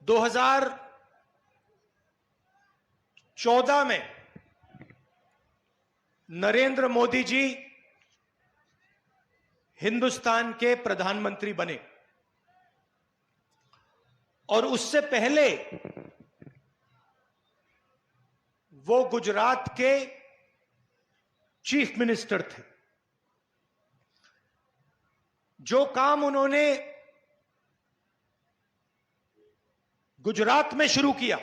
2014 में नरेंद्र मोदी जी हिंदुस्तान के प्रधानमंत्री बने और उससे पहले वो गुजरात के चीफ मिनिस्टर थे। जो काम उन्होंने गुजरात में शुरू किया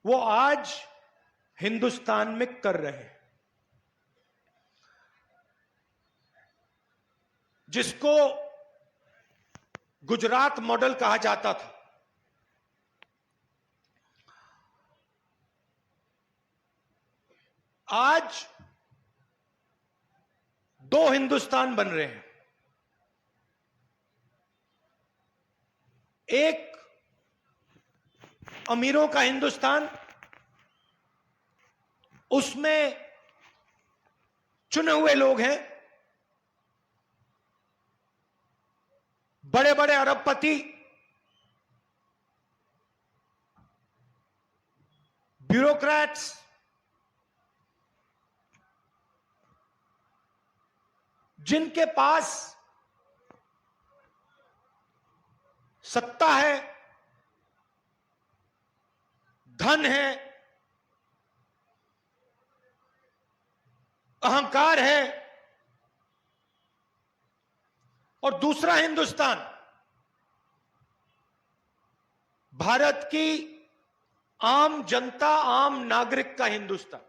वो आज हिंदुस्तान में कर रहे हैं, जिसको गुजरात मॉडल कहा जाता था। आज दो हिंदुस्तान बन रहे हैं। एक अमीरों का हिंदुस्तान, उसमें चुने हुए लोग हैं, बड़े बड़े अरबपति, ब्यूरोक्रेट्स, जिनके पास सत्ता है, धन है, अहंकार है। और दूसरा हिंदुस्तान भारत की आम जनता, आम नागरिक का हिंदुस्तान।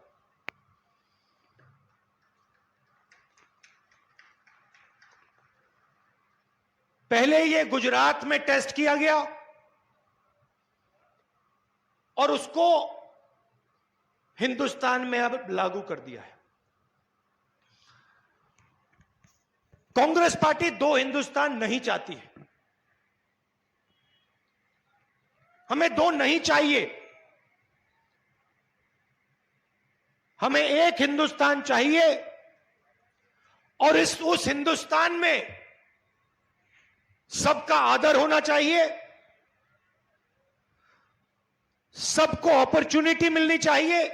पहले यह गुजरात में टेस्ट किया गया और उसको हिंदुस्तान में अब लागू कर दिया है। कांग्रेस पार्टी दो हिंदुस्तान नहीं चाहती है। हमें दो नहीं चाहिए, हमें एक हिंदुस्तान चाहिए और उस हिंदुस्तान में सबका आदर होना चाहिए, सबको अपॉर्चुनिटी मिलनी चाहिए,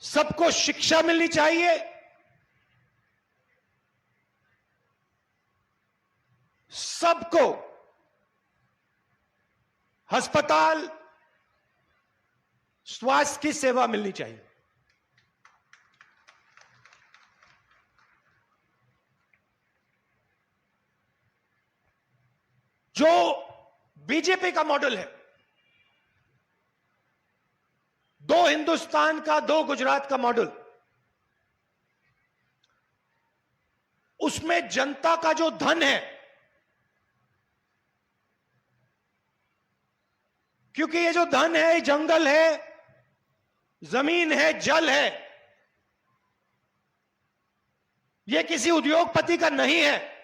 सबको शिक्षा मिलनी चाहिए, सबको अस्पताल, स्वास्थ्य की सेवा मिलनी चाहिए। जो बीजेपी का मॉडल है, दो हिंदुस्तान का, दो गुजरात का मॉडल, उसमें जनता का जो धन है, क्योंकि ये जो धन है, जंगल है, जमीन है, जल है, ये किसी उद्योगपति का नहीं है,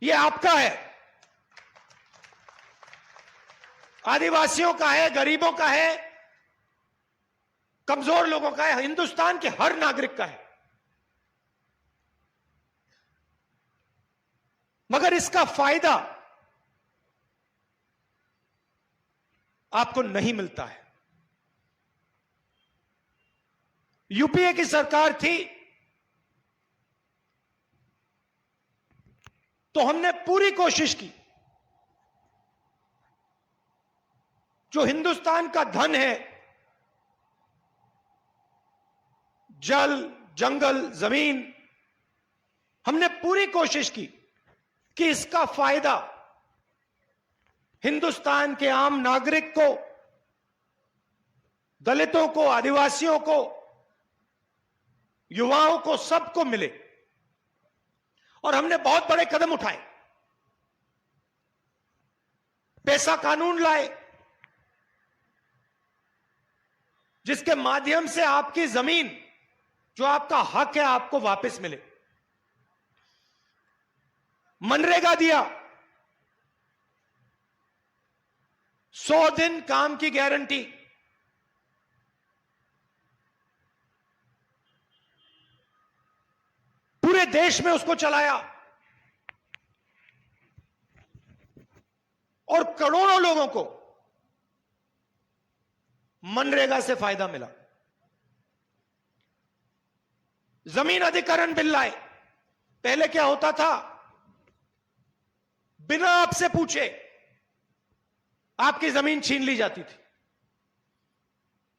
ये आपका है, आदिवासियों का है, गरीबों का है, कमजोर लोगों का है, हिंदुस्तान के हर नागरिक का है। मगर इसका फायदा आपको नहीं मिलता है। यूपीए की सरकार थी तो हमने पूरी कोशिश की, जो हिंदुस्तान का धन है, जल, जंगल, जमीन, हमने पूरी कोशिश की कि इसका फायदा हिंदुस्तान के आम नागरिक को, दलितों को, आदिवासियों को, युवाओं को, सबको मिले। और हमने बहुत बड़े कदम उठाए, पैसा कानून लाए, जिसके माध्यम से आपकी जमीन, जो आपका हक है, आपको वापस मिले। मनरेगा दिया, 100 दिन काम की गारंटी, पूरे देश में उसको चलाया और करोड़ों लोगों को मनरेगा से फायदा मिला। जमीन अधिग्रहण बिल लाए। पहले क्या होता था, बिना आपसे पूछे आपकी जमीन छीन ली जाती थी,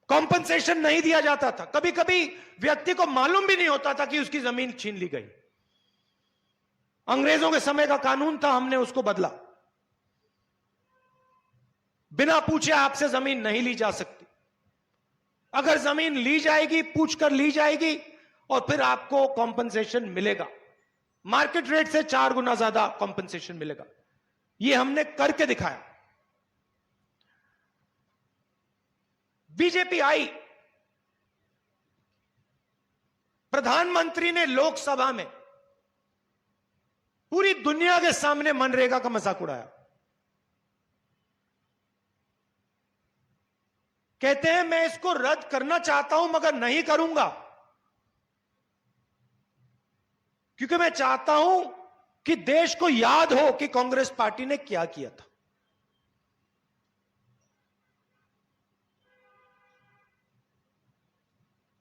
कॉम्पनसेशन नहीं दिया जाता था, कभी कभी व्यक्ति को मालूम भी नहीं होता था कि उसकी जमीन छीन ली गई। अंग्रेजों के समय का कानून था, हमने उसको बदला। बिना पूछे आपसे जमीन नहीं ली जा सकती। अगर जमीन ली जाएगी, पूछकर ली जाएगी और फिर आपको कॉम्पनसेशन मिलेगा, मार्केट रेट से 4 गुना ज्यादा कॉम्पनसेशन मिलेगा। यह हमने करके दिखाया। बीजेपी आई, प्रधानमंत्री ने लोकसभा में पूरी दुनिया के सामने मनरेगा का मजाक उड़ाया। कहते हैं मैं इसको रद्द करना चाहता हूं मगर नहीं करूंगा, क्योंकि मैं चाहता हूं कि देश को याद हो कि कांग्रेस पार्टी ने क्या किया था।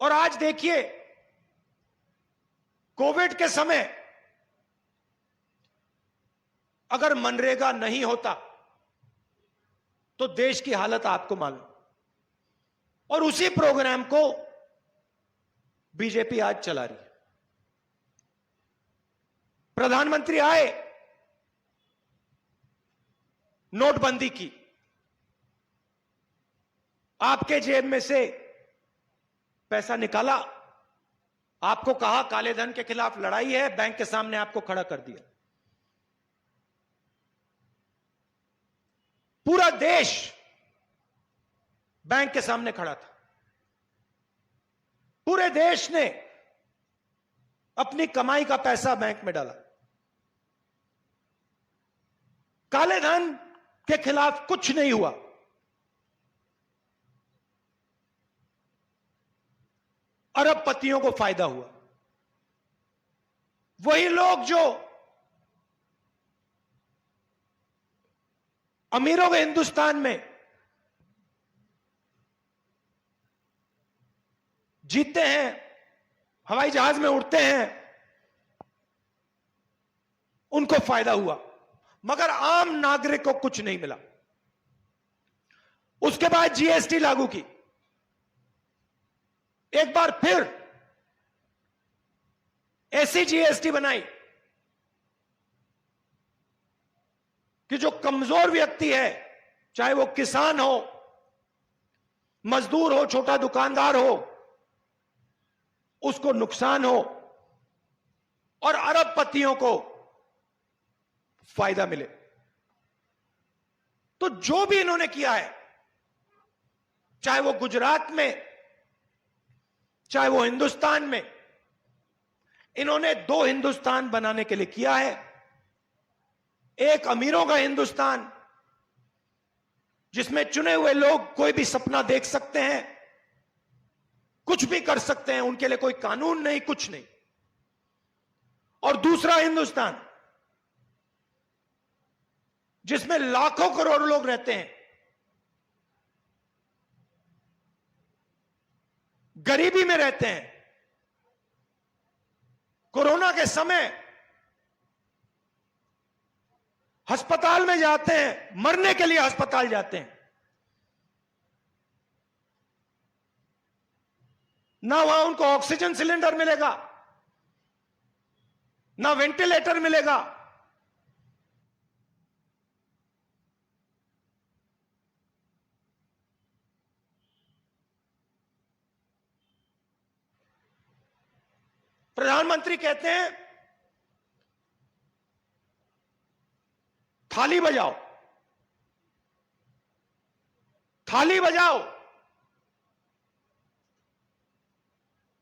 और आज देखिए, कोविड के समय अगर मनरेगा नहीं होता तो देश की हालत आपको मालूम। और उसी प्रोग्राम को बीजेपी आज चला रही है। प्रधानमंत्री आए, नोटबंदी की, आपके जेब में से पैसा निकाला, आपको कहा काले धन के खिलाफ लड़ाई है, बैंक के सामने आपको खड़ा कर दिया। पूरा देश बैंक के सामने खड़ा था। पूरे देश ने अपनी कमाई का पैसा बैंक में डाला। काले धन के खिलाफ कुछ नहीं हुआ। अरबपतियों को फायदा हुआ। वही लोग जो अमीरों के हिंदुस्तान में जीते हैं, हवाई जहाज में उड़ते हैं, उनको फायदा हुआ, मगर आम नागरिक को कुछ नहीं मिला। उसके बाद जीएसटी लागू की। एक बार फिर ऐसी जीएसटी बनाई कि जो कमजोर व्यक्ति है, चाहे वो किसान हो, मजदूर हो, छोटा दुकानदार हो, उसको नुकसान हो और अरबपतियों को फायदा मिले। तो जो भी इन्होंने किया है, चाहे वो गुजरात में, चाहे वो हिंदुस्तान में, इन्होंने 2 हिंदुस्तान बनाने के लिए किया है। एक अमीरों का हिंदुस्तान, जिसमें चुने हुए लोग कोई भी सपना देख सकते हैं, कुछ भी कर सकते हैं, उनके लिए कोई कानून नहीं, कुछ नहीं। और दूसरा हिंदुस्तान, जिसमें लाखों करोड़ लोग रहते हैं, गरीबी में रहते हैं, कोरोना के समय अस्पताल में जाते हैं, मरने के लिए अस्पताल जाते हैं, ना वहां उनको ऑक्सीजन सिलेंडर मिलेगा, ना वेंटिलेटर मिलेगा। प्रधानमंत्री कहते हैं थाली बजाओ, थाली बजाओ।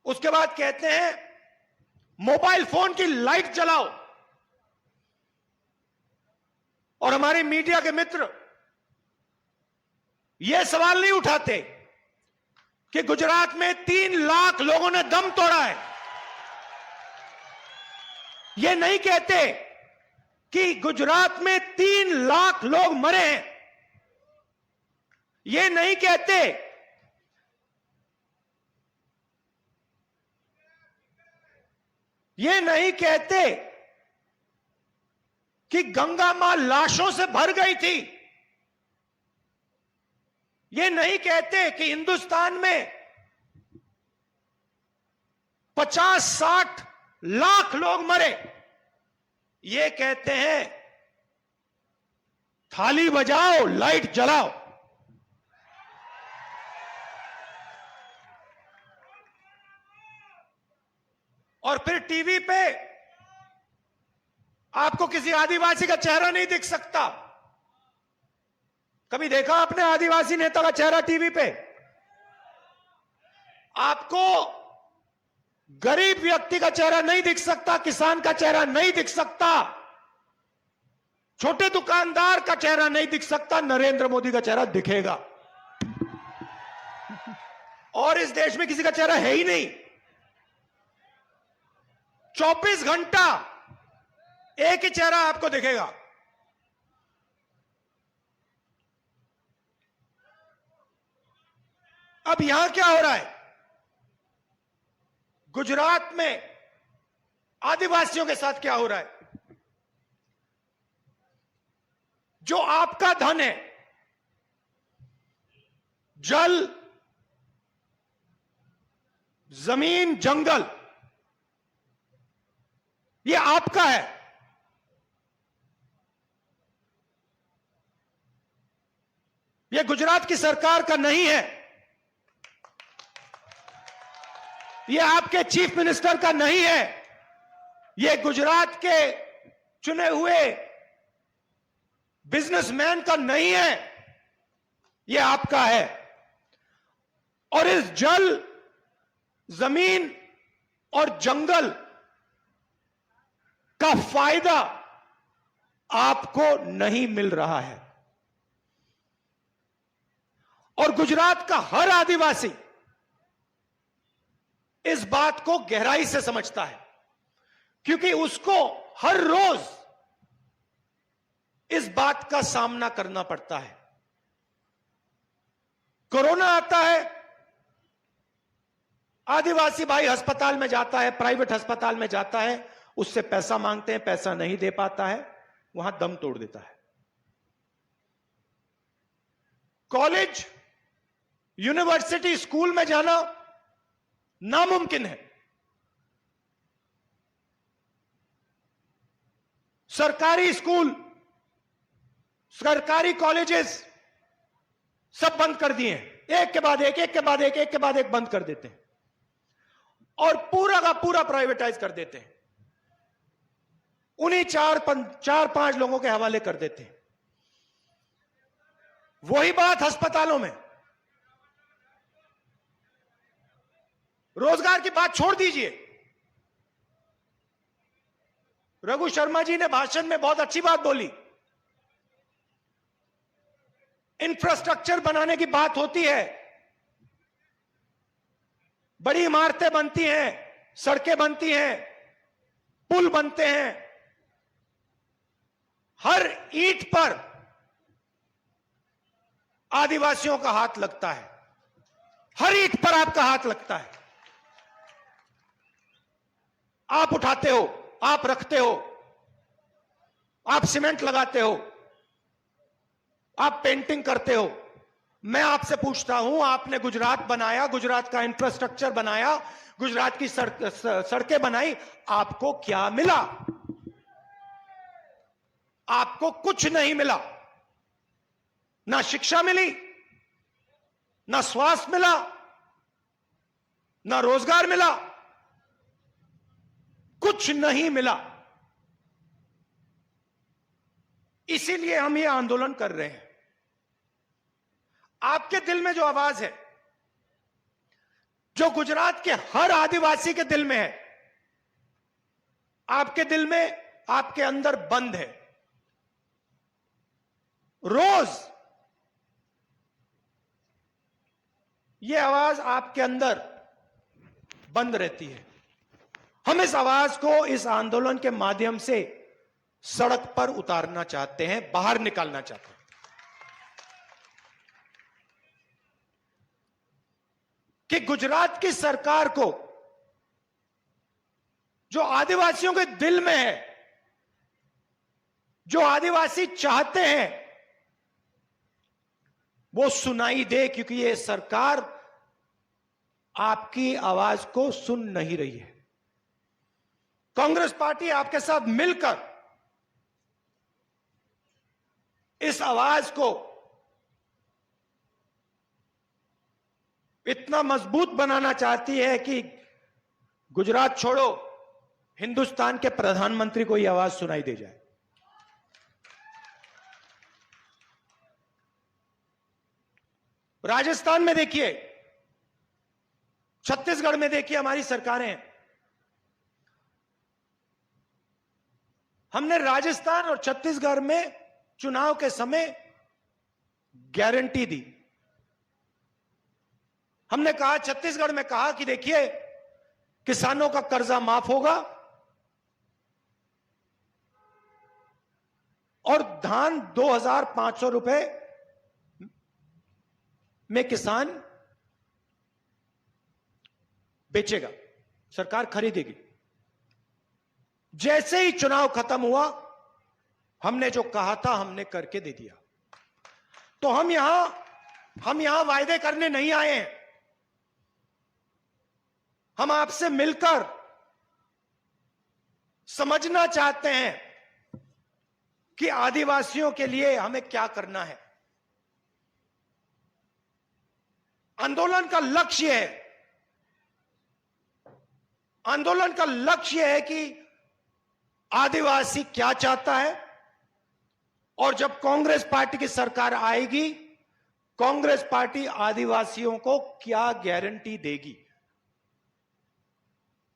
उसके बाद कहते हैं मोबाइल फोन की लाइट जलाओ। और हमारे मीडिया के मित्र यह सवाल नहीं उठाते कि गुजरात में 3 लाख लोगों ने दम तोड़ा है। ये नहीं कहते कि गुजरात में 3 लाख लोग मरे हैं। ये नहीं कहते कि गंगा मां लाशों से भर गई थी। ये नहीं कहते कि हिंदुस्तान में 50-60 लाख लोग मरे। ये कहते हैं थाली बजाओ, लाइट जलाओ। और फिर टीवी पे आपको किसी आदिवासी का चेहरा नहीं दिख सकता। कभी देखा आपने आदिवासी नेता का चेहरा टीवी पे? आपको गरीब व्यक्ति का चेहरा नहीं दिख सकता, किसान का चेहरा नहीं दिख सकता, छोटे दुकानदार का चेहरा नहीं दिख सकता। नरेंद्र मोदी का चेहरा दिखेगा। और इस देश में किसी का चेहरा है ही नहीं। 24 घंटा एक ही चेहरा आपको दिखेगा। अब यहां क्या हो रहा है? गुजरात में आदिवासियों के साथ क्या हो रहा है? जो आपका धन है, जल, जमीन, जंगल, ये आपका है। ये गुजरात की सरकार का नहीं है। ये आपके चीफ मिनिस्टर का नहीं है। ये गुजरात के चुने हुए बिजनेसमैन का नहीं है। ये आपका है। और इस जल, जमीन और जंगल का फायदा आपको नहीं मिल रहा है। और गुजरात का हर आदिवासी इस बात को गहराई से समझता है, क्योंकि उसको हर रोज इस बात का सामना करना पड़ता है। कोरोना आता है, आदिवासी भाई अस्पताल में जाता है, प्राइवेट अस्पताल में जाता है, उससे पैसा मांगते हैं, पैसा नहीं दे पाता है, वहां दम तोड़ देता है। कॉलेज, यूनिवर्सिटी, स्कूल में जाना नामुमकिन है। सरकारी स्कूल, सरकारी कॉलेजेस सब बंद कर दिए हैं। एक के बाद एक, एक के बाद एक, एक के बाद एक बंद कर देते हैं और पूरा का पूरा प्राइवेटाइज कर देते हैं। उन्हीं 4-5 लोगों के हवाले कर देते हैं। वही बात अस्पतालों में। रोजगार की बात छोड़ दीजिए। रघु शर्मा जी ने भाषण में बहुत अच्छी बात बोली। इंफ्रास्ट्रक्चर बनाने की बात होती है, बड़ी इमारतें बनती हैं, सड़कें बनती हैं, पुल बनते हैं। हर ईंट पर आदिवासियों का हाथ लगता है। हर ईंट पर आपका हाथ लगता है। आप उठाते हो, आप रखते हो, आप सीमेंट लगाते हो, आप पेंटिंग करते हो। मैं आपसे पूछता हूं, आपने गुजरात बनाया, गुजरात का इंफ्रास्ट्रक्चर बनाया, गुजरात की सड़कें बनाई, आपको क्या मिला? आपको कुछ नहीं मिला। ना शिक्षा मिली, ना स्वास्थ्य मिला, ना रोजगार मिला, कुछ नहीं मिला। इसीलिए हम ये आंदोलन कर रहे हैं। आपके दिल में जो आवाज है, जो गुजरात के हर आदिवासी के दिल में है, आपके दिल में, आपके अंदर बंद है। रोज ये आवाज आपके अंदर बंद रहती है। हम इस आवाज को इस आंदोलन के माध्यम से सड़क पर उतारना चाहते हैं, बाहर निकालना चाहते हैं। कि गुजरात की सरकार को जो आदिवासियों के दिल में है, जो आदिवासी चाहते हैं, वो सुनाई दे, क्योंकि ये सरकार आपकी आवाज को सुन नहीं रही है। कांग्रेस पार्टी आपके साथ मिलकर इस आवाज को इतना मजबूत बनाना चाहती है कि गुजरात छोड़ो, हिंदुस्तान के प्रधानमंत्री को यह आवाज सुनाई दे जाए। राजस्थान में देखिए, छत्तीसगढ़ में देखिए, हमारी सरकारें हैं। हमने राजस्थान और छत्तीसगढ़ में चुनाव के समय गारंटी दी। हमने कहा, छत्तीसगढ़ में कहा कि देखिए, किसानों का कर्जा माफ होगा और धान 2,500 रुपए में किसान बेचेगा, सरकार खरीदेगी। जैसे ही चुनाव खत्म हुआ, हमने जो कहा था हमने करके दे दिया। तो हम यहां वायदे करने नहीं आए हैं। हम आपसे मिलकर समझना चाहते हैं कि आदिवासियों के लिए हमें क्या करना है। आंदोलन का लक्ष्य है, आंदोलन का लक्ष्य है कि आदिवासी क्या चाहता है, और जब कांग्रेस पार्टी की सरकार आएगी, कांग्रेस पार्टी आदिवासियों को क्या गारंटी देगी।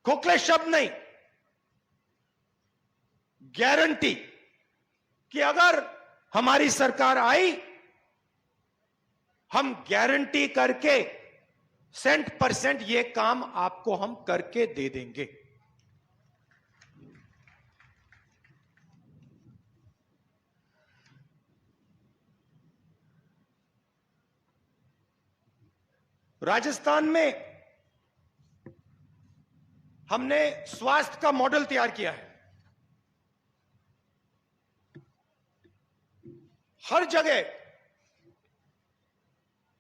खोखले शब्द नहीं, गारंटी कि अगर हमारी सरकार आई, हम गारंटी करके 100% ये काम आपको हम करके दे देंगे। राजस्थान में हमने स्वास्थ्य का मॉडल तैयार किया है। हर जगह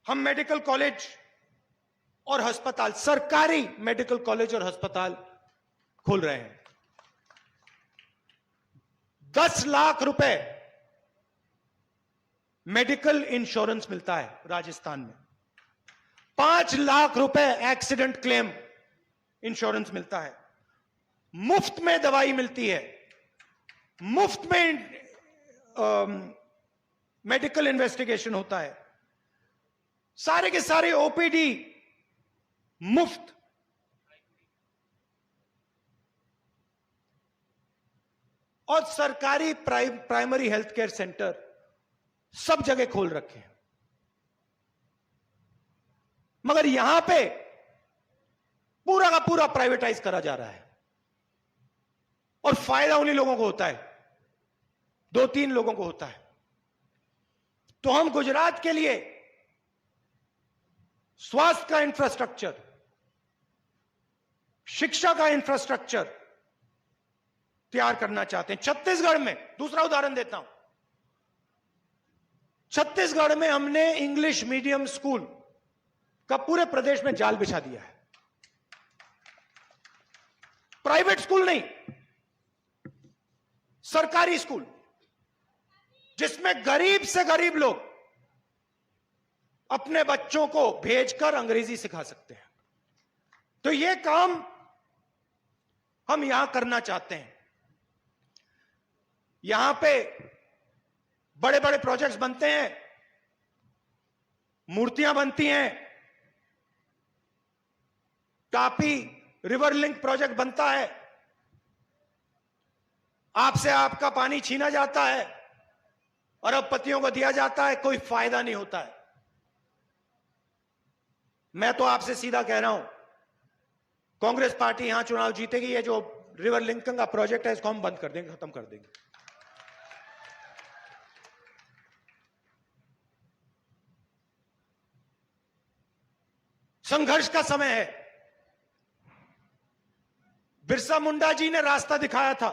हम मेडिकल कॉलेज और अस्पताल, सरकारी मेडिकल कॉलेज और अस्पताल खोल रहे हैं। 10 लाख रुपए मेडिकल इंश्योरेंस मिलता है राजस्थान में। 5 लाख रुपए एक्सीडेंट क्लेम इंश्योरेंस मिलता है। मुफ्त में दवाई मिलती है, मुफ्त में मेडिकल इन्वेस्टिगेशन होता है, सारे के सारे ओपीडी मुफ्त। और सरकारी प्राइमरी हेल्थ केयर सेंटर सब जगह खोल रखे हैं। मगर यहां पे पूरा का पूरा प्राइवेटाइज करा जा रहा है, और फायदा उन्हीं लोगों को होता है, 2-3 लोगों को होता है। तो हम गुजरात के लिए स्वास्थ्य का इंफ्रास्ट्रक्चर, शिक्षा का इंफ्रास्ट्रक्चर तैयार करना चाहते हैं। छत्तीसगढ़ में, दूसरा उदाहरण देता हूं, छत्तीसगढ़ में हमने इंग्लिश मीडियम स्कूल का पूरे प्रदेश में जाल बिछा दिया है। प्राइवेट स्कूल नहीं, सरकारी स्कूल, जिसमें गरीब से गरीब लोग अपने बच्चों को भेजकर अंग्रेजी सिखा सकते हैं। तो यह काम हम यहां करना चाहते हैं। यहां पे बड़े बड़े प्रोजेक्ट्स बनते हैं, मूर्तियां बनती हैं, तापी रिवर लिंक प्रोजेक्ट बनता है, आपसे आपका पानी छीना जाता है, अरबपतियों को दिया जाता है, कोई फायदा नहीं होता है। मैं तो आपसे सीधा कह रहा हूं, कांग्रेस पार्टी यहां चुनाव जीतेगी। ये जो रिवर लिंकिंग का प्रोजेक्ट है इसको हम बंद कर देंगे, खत्म कर देंगे। संघर्ष का समय है। बिरसा मुंडा जी ने रास्ता दिखाया था,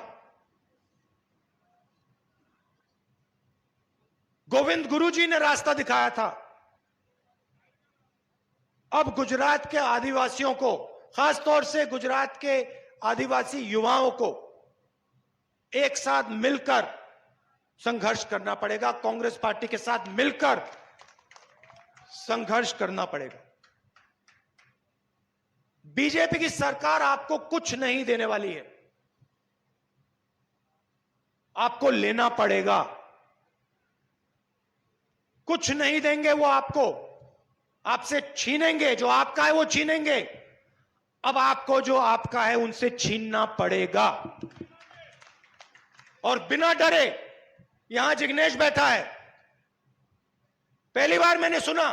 गोविंद गुरु जी ने रास्ता दिखाया था। अब गुजरात के आदिवासियों को, खासतौर से गुजरात के आदिवासी युवाओं को एक साथ मिलकर संघर्ष करना पड़ेगा। कांग्रेस पार्टी के साथ मिलकर संघर्ष करना पड़ेगा। बीजेपी की सरकार आपको कुछ नहीं देने वाली है, आपको लेना पड़ेगा। कुछ नहीं देंगे वो आपको, आपसे छीनेंगे। जो आपका है वो छीनेंगे। अब आपको जो आपका है उनसे छीनना पड़ेगा। और बिना डरे, यहां जिग्नेश बैठा है, पहली बार मैंने सुना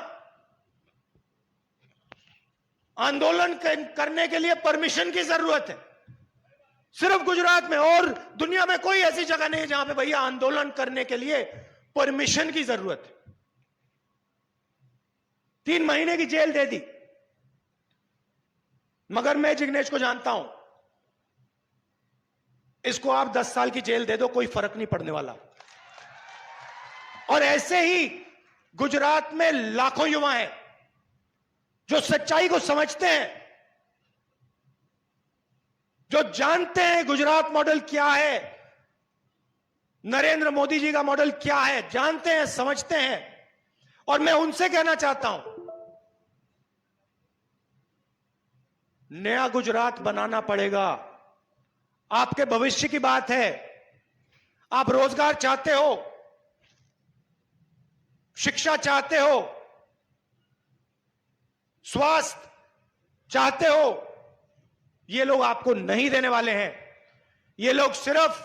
आंदोलन करने के लिए परमिशन की जरूरत है। सिर्फ गुजरात में, और दुनिया में कोई ऐसी जगह नहीं है जहां पे भैया आंदोलन करने के लिए परमिशन की जरूरत है। 3 महीने की जेल दे दी। मगर मैं जिग्नेश को जानता हूं, इसको आप 10 साल की जेल दे दो, कोई फर्क नहीं पड़ने वाला। और ऐसे ही गुजरात में लाखों युवा हैं जो सच्चाई को समझते हैं, जो जानते हैं गुजरात मॉडल क्या है, नरेंद्र मोदी जी का मॉडल क्या है, जानते हैं, समझते हैं। और मैं उनसे कहना चाहता हूं, नया गुजरात बनाना पड़ेगा। आपके भविष्य की बात है। आप रोजगार चाहते हो, शिक्षा चाहते हो, स्वास्थ्य चाहते हो, ये लोग आपको नहीं देने वाले हैं। ये लोग सिर्फ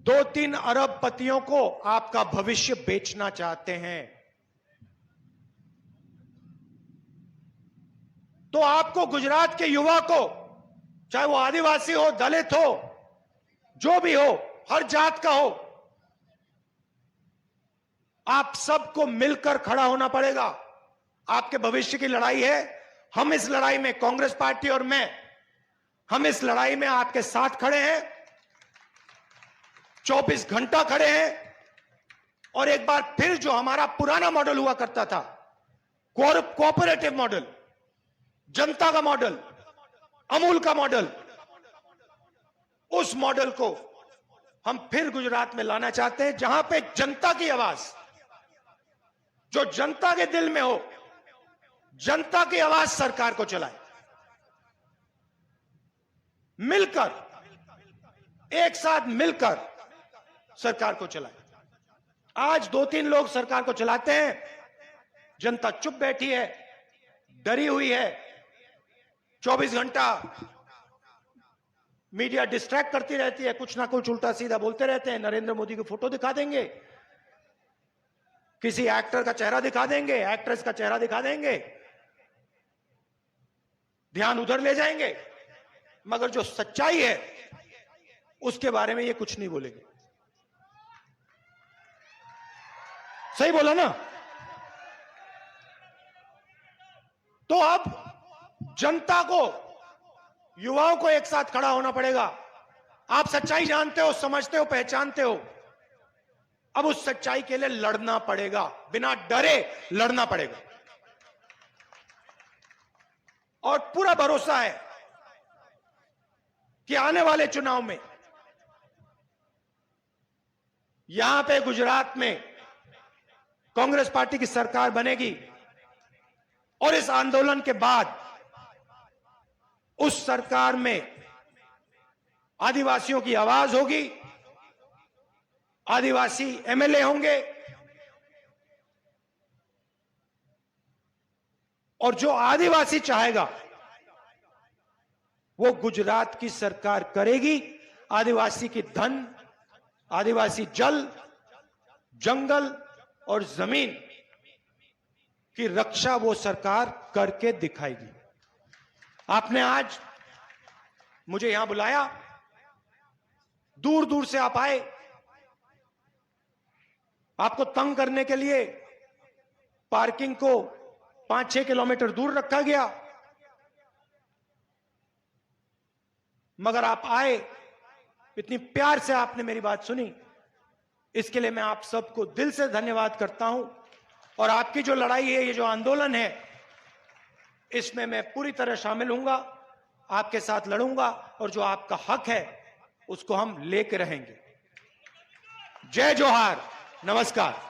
2-3 अरबपतियों को आपका भविष्य बेचना चाहते हैं। तो आपको, गुजरात के युवा को, चाहे वो आदिवासी हो, दलित हो, जो भी हो, हर जात का हो, आप सबको मिलकर खड़ा होना पड़ेगा। आपके भविष्य की लड़ाई है। हम इस लड़ाई में, कांग्रेस पार्टी और मैं, हम इस लड़ाई में आपके साथ खड़े हैं, 24 घंटा खड़े हैं। और एक बार फिर जो हमारा पुराना मॉडल हुआ करता था, कोऑपरेटिव मॉडल, जनता का मॉडल, अमूल का मॉडल, उस मॉडल को हम फिर गुजरात में लाना चाहते हैं, जहां पे जनता की आवाज, जो जनता के दिल में हो, जनता की आवाज सरकार को चलाए। मिलकर, एक साथ मिलकर सरकार को चलाए। आज 2-3 लोग सरकार को चलाते हैं, जनता चुप बैठी है, डरी हुई है। 24 घंटा मीडिया डिस्ट्रैक्ट करती रहती है, कुछ ना कुछ उल्टा सीधा बोलते रहते हैं। नरेंद्र मोदी की फोटो दिखा देंगे, किसी एक्टर का चेहरा दिखा देंगे, एक्ट्रेस का चेहरा दिखा देंगे, ध्यान उधर ले जाएंगे। मगर जो सच्चाई है उसके बारे में ये कुछ नहीं बोलेंगे। सही बोला ना? तो अब जनता को, युवाओं को एक साथ खड़ा होना पड़ेगा। आप सच्चाई जानते हो, समझते हो, पहचानते हो। अब उस सच्चाई के लिए लड़ना पड़ेगा, बिना डरे लड़ना पड़ेगा। और पूरा भरोसा है कि आने वाले चुनाव में यहां पे गुजरात में कांग्रेस पार्टी की सरकार बनेगी। और इस आंदोलन के बाद उस सरकार में आदिवासियों की आवाज होगी, आदिवासी एमएलए होंगे, और जो आदिवासी चाहेगा वो गुजरात की सरकार करेगी। आदिवासी की धन, आदिवासी जल, जंगल और जमीन की रक्षा वो सरकार करके दिखाएगी। आपने आज मुझे यहां बुलाया, दूर दूर से आप आए, आपको तंग करने के लिए पार्किंग को 5-6 किलोमीटर दूर रखा गया, मगर आप आए, इतनी प्यार से आपने मेरी बात सुनी, इसके लिए मैं आप सबको दिल से धन्यवाद करता हूं। और आपकी जो लड़ाई है, ये जो आंदोलन है, इसमें मैं पूरी तरह शामिल हूंगा, आपके साथ लड़ूंगा, और जो आपका हक है उसको हम लेके रहेंगे। जय जोहार, नमस्कार।